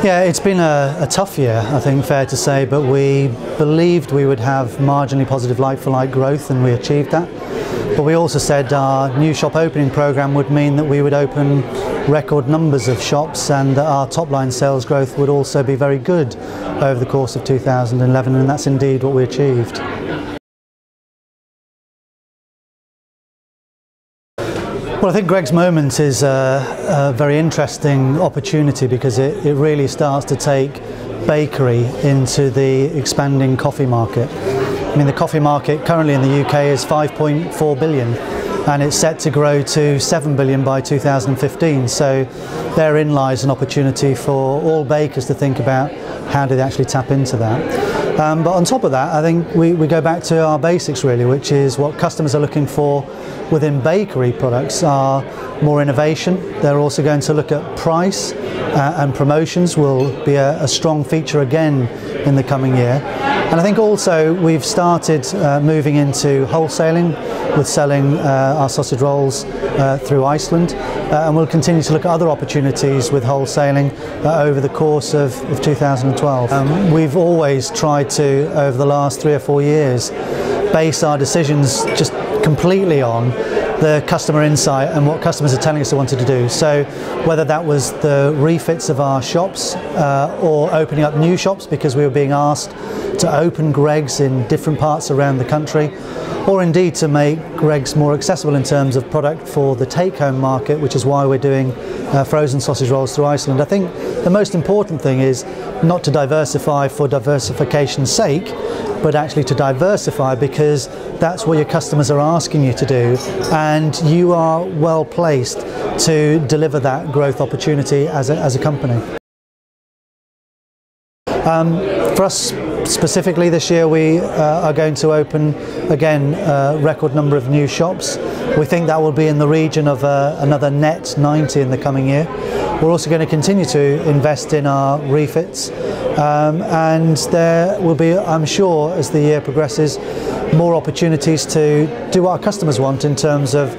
Yeah, it's been a tough year, I think, fair to say, but we believed we would have marginally positive like-for-like growth, and we achieved that. But we also said our new shop opening programme would mean that we would open record numbers of shops, and that our top-line sales growth would also be very good over the course of 2011, and that's indeed what we achieved. Well, I think Greggs Moment is a very interesting opportunity because it really starts to take bakery into the expanding coffee market. I mean, the coffee market currently in the UK is 5.4 billion and it's set to grow to 7 billion by 2015. So therein lies an opportunity for all bakers to think about how do they actually tap into that. But on top of that, I think we go back to our basics really, which is what customers are looking for within bakery products are more innovation. They're also going to look at price, and promotions will be a strong feature again in the coming year. And I think also we've started moving into wholesaling with selling our sausage rolls through Iceland, and we'll continue to look at other opportunities with wholesaling over the course of 2012. We've always tried to, over the last 3 or 4 years, base our decisions just completely on the customer insight and what customers are telling us they wanted to do. So whether that was the refits of our shops or opening up new shops because we were being asked to open Greggs in different parts around the country, or indeed to make Greggs more accessible in terms of product for the take-home market, which is why we're doing frozen sausage rolls through Iceland. I think the most important thing is not to diversify for diversification's sake, but actually to diversify because that's what your customers are asking you to do, and you are well placed to deliver that growth opportunity as a company. For us specifically this year, we are going to open again a record number of new shops. We think that will be in the region of another net 90 in the coming year. We're also going to continue to invest in our refits, and there will be, I'm sure, as the year progresses, more opportunities to do what our customers want in terms of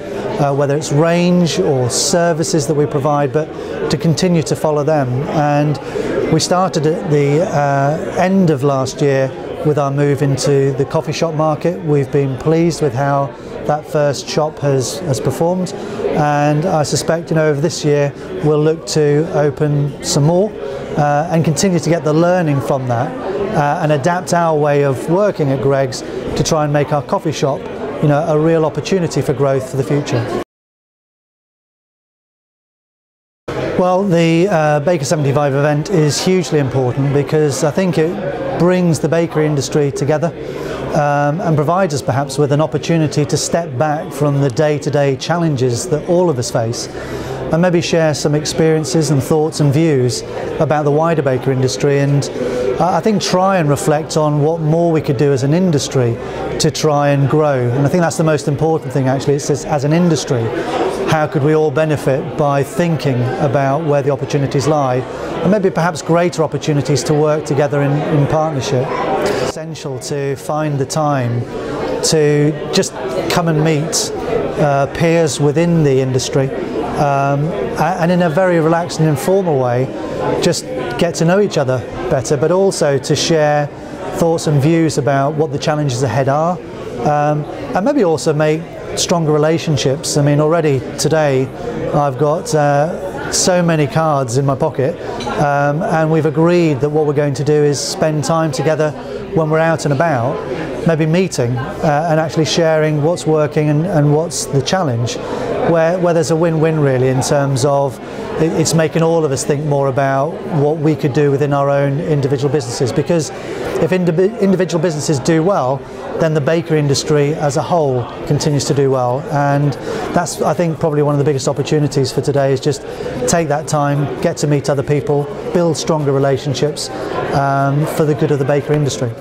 whether it's range or services that we provide, but to continue to follow them. And we started at the end of last year with our move into the coffee shop market. We've been pleased with how that first shop has performed, and I suspect over this year we'll look to open some more and continue to get the learning from that and adapt our way of working at Greggs to try and make our coffee shop a real opportunity for growth for the future. Well, the BB75 event is hugely important because I think it brings the bakery industry together and provides us perhaps with an opportunity to step back from the day-to-day challenges that all of us face and maybe share some experiences and thoughts and views about the wider bakery industry, and I think try and reflect on what more we could do as an industry to try and grow. And I think that's the most important thing actually. It's as an industry, how could we all benefit by thinking about where the opportunities lie, and maybe perhaps greater opportunities to work together in partnership. It's essential to find the time to just come and meet peers within the industry, and in a very relaxed and informal way just get to know each other better, but also to share thoughts and views about what the challenges ahead are, and maybe also make stronger relationships. I mean, already today I've got so many cards in my pocket, and we've agreed that what we're going to do is spend time together when we're out and about, maybe meeting and actually sharing what's working and what's the challenge, where there's a win-win really, in terms of it's making all of us think more about what we could do within our own individual businesses, because if individual businesses do well, then the bakery industry as a whole continues to do well. And that's, I think, probably one of the biggest opportunities for today, is just take that time, get to meet other people, build stronger relationships for the good of the bakery industry.